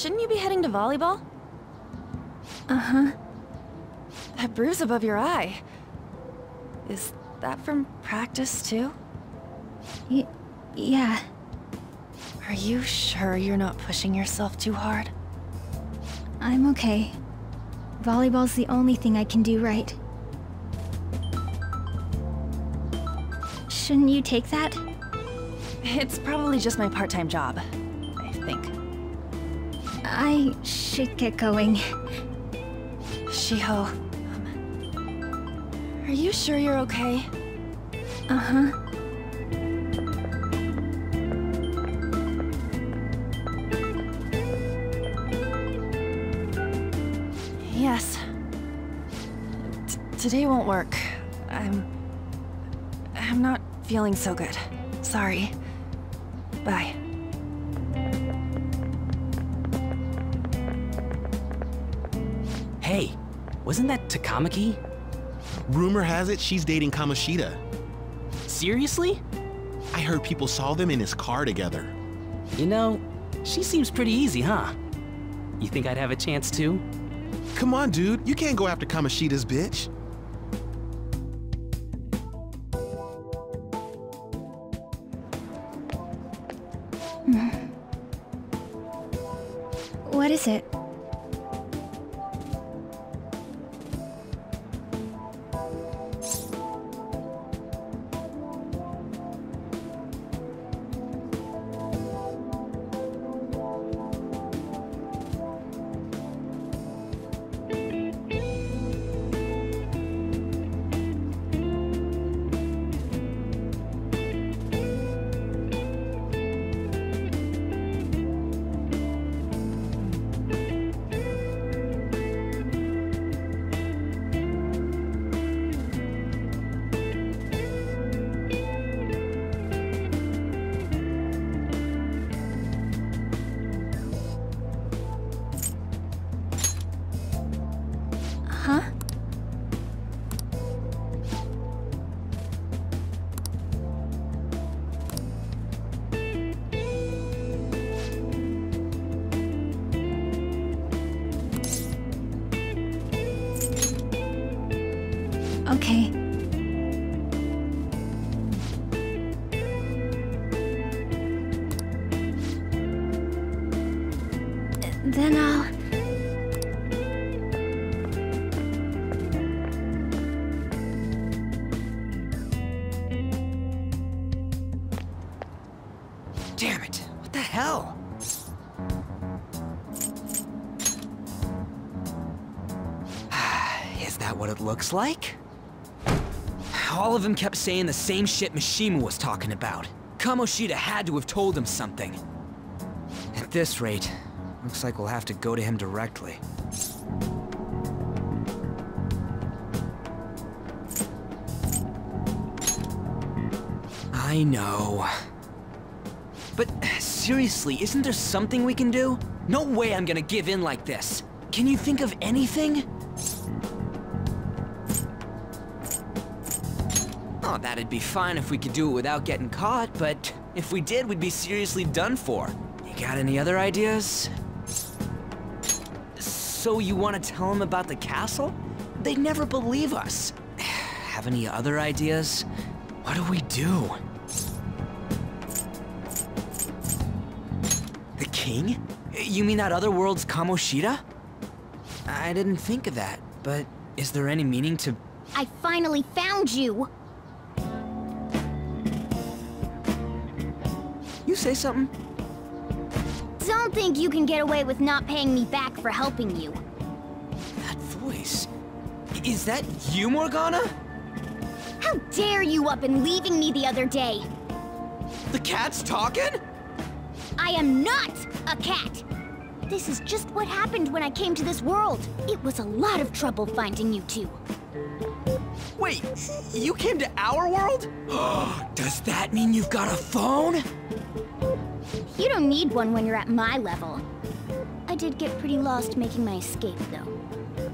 shouldn't you be heading to volleyball? Uh-huh. That bruise above your eye. Is that from practice, too? Yeah. Are you sure you're not pushing yourself too hard? I'm okay. Volleyball's the only thing I can do right. Shouldn't you take that? It's probably just my part-time job, I think. I should get going. Shiho, are you sure you're okay? Uh-huh. Yes. Today won't work. I'm not feeling so good. Sorry. Bye. Hey, wasn't that Takamaki? Rumor has it she's dating Kamoshida. Seriously? I heard people saw them in his car together. You know, she seems pretty easy, huh? You think I'd have a chance too? Come on, dude. You can't go after Kamoshida's bitch. What is it? Huh? Okay. Then I'll... Damn it, what the hell? Is that what it looks like? All of them kept saying the same shit Mishima was talking about. Kamoshida had to have told him something. At this rate, looks like we'll have to go to him directly. I know. But seriously, isn't there something we can do? No way I'm gonna give in like this. Can you think of anything? Oh, that'd be fine if we could do it without getting caught, but if we did, we'd be seriously done for. You got any other ideas? So you want to tell them about the castle? They'd never believe us. Have any other ideas? What do we do? The king? You mean that other world's Kamoshida? I didn't think of that, but is there any meaning to... I finally found you! You say something? Don't think you can get away with not paying me back for helping you. That voice... Is that you, Morgana? How dare you up and leaving me the other day? The cat's talking? I am not a cat! This is just what happened when I came to this world. It was a lot of trouble finding you two. Wait, you came to our world? Does that mean you've got a phone? You don't need one when you're at my level. I did get pretty lost making my escape, though.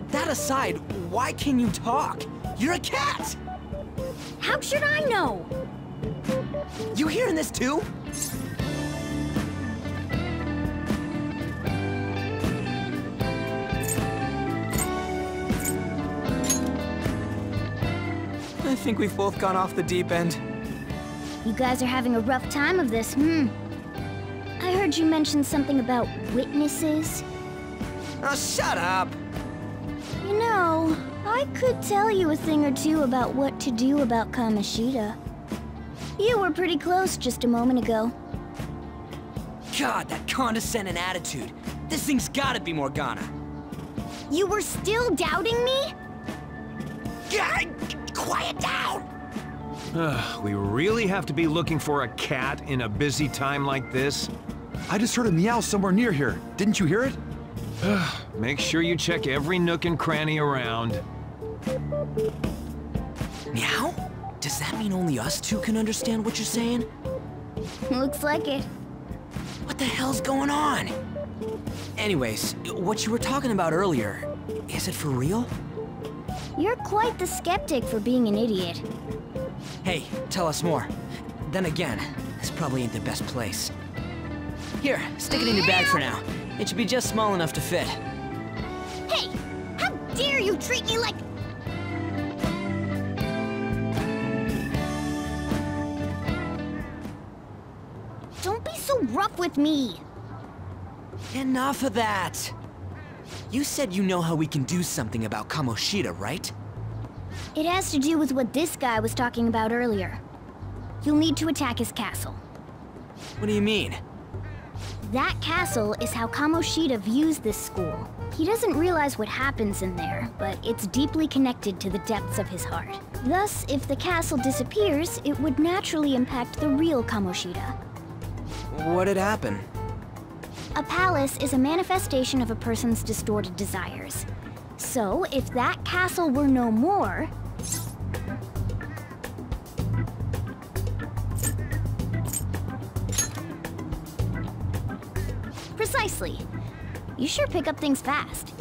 That aside, why can you talk? You're a cat! How should I know? You hearing this too? I think we've both gone off the deep end. You guys are having a rough time of this, I heard you mention something about witnesses. Oh, shut up! You know, I could tell you a thing or two about what to do about Kamoshida. You were pretty close just a moment ago. God, that condescending attitude. This thing's gotta be Morgana. You were still doubting me? God, quiet down! We really have to be looking for a cat in a busy time like this? I just heard a meow somewhere near here. Didn't you hear it? Make sure you check every nook and cranny around. Meow? Does that mean only us two can understand what you're saying? Looks like it. What the hell's going on? Anyways, what you were talking about earlier, is it for real? You're quite the skeptic for being an idiot. Hey, tell us more. Then again, this probably ain't the best place. Here, stick it in your bag for now. It should be just small enough to fit. Hey! How dare you treat me like... Don't be so rough with me! Enough of that! You said you know how we can do something about Kamoshida, right? It has to do with what this guy was talking about earlier. You'll need to attack his castle. What do you mean? That castle is how Kamoshida views this school. He doesn't realize what happens in there, but it's deeply connected to the depths of his heart. Thus, if the castle disappears, it would naturally impact the real Kamoshida. What'd happen? A palace is a manifestation of a person's distorted desires. So, if that castle were no more... Precisely. You sure pick up things fast.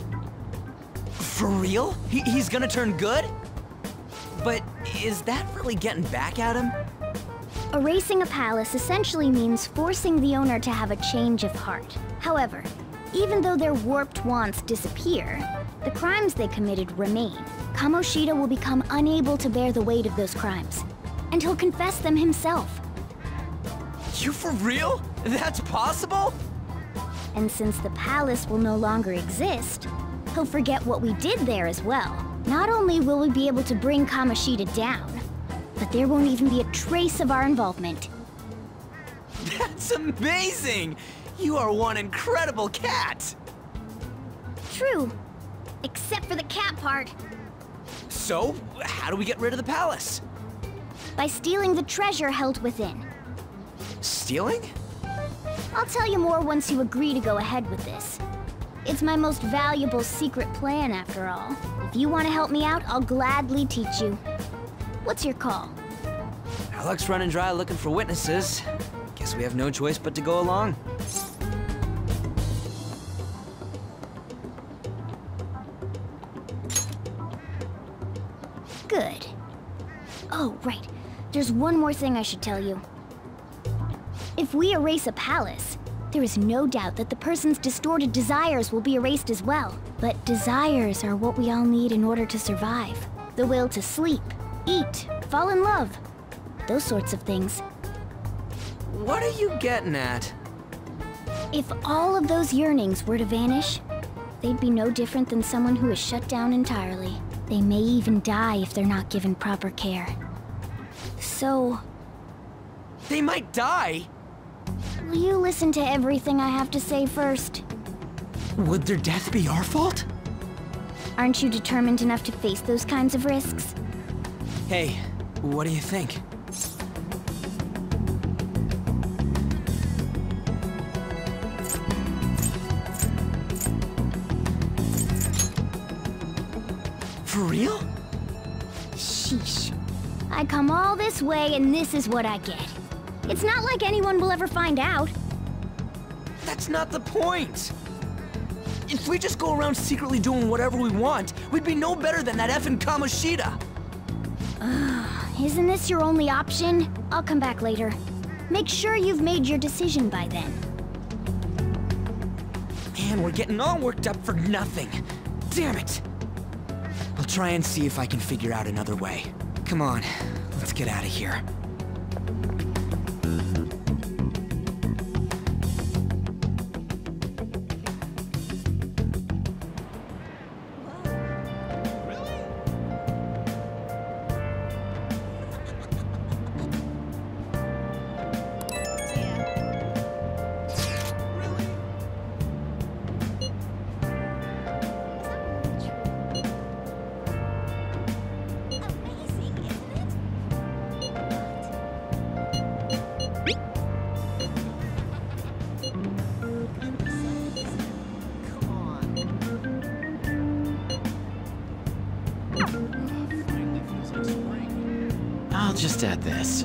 For real? He's gonna turn good? But is that really getting back at him? Erasing a palace essentially means forcing the owner to have a change of heart. However, even though their warped wants disappear, the crimes they committed remain. Kamoshida will become unable to bear the weight of those crimes, and he'll confess them himself. You for real? That's possible? And since the palace will no longer exist, he'll forget what we did there as well. Not only will we be able to bring Kamoshida down, but there won't even be a trace of our involvement. That's amazing! You are one incredible cat! True. Except for the cat part. So, how do we get rid of the palace? By stealing the treasure held within. Stealing? I'll tell you more once you agree to go ahead with this. It's my most valuable secret plan, after all. If you want to help me out, I'll gladly teach you. What's your call? Our luck's running dry looking for witnesses. Guess we have no choice but to go along. Good. Oh, right. There's one more thing I should tell you. If we erase a palace, there is no doubt that the person's distorted desires will be erased as well. But desires are what we all need in order to survive. The will to sleep, eat, fall in love. Those sorts of things. What are you getting at? If all of those yearnings were to vanish, they'd be no different than someone who is shut down entirely. They may even die if they're not given proper care. So... They might die? will you listen to everything I have to say first? Would their death be our fault? Aren't you determined enough to face those kinds of risks? Hey, what do you think? For real? Sheesh. I come all this way and this is what I get. It's not like anyone will ever find out. That's not the point! If we just go around secretly doing whatever we want, we'd be no better than that effing Kamoshida! Isn't this your only option? I'll come back later. Make sure you've made your decision by then. Man, we're getting all worked up for nothing. Damn it! I'll try and see if I can figure out another way. Come on, let's get out of here. I'll just add this.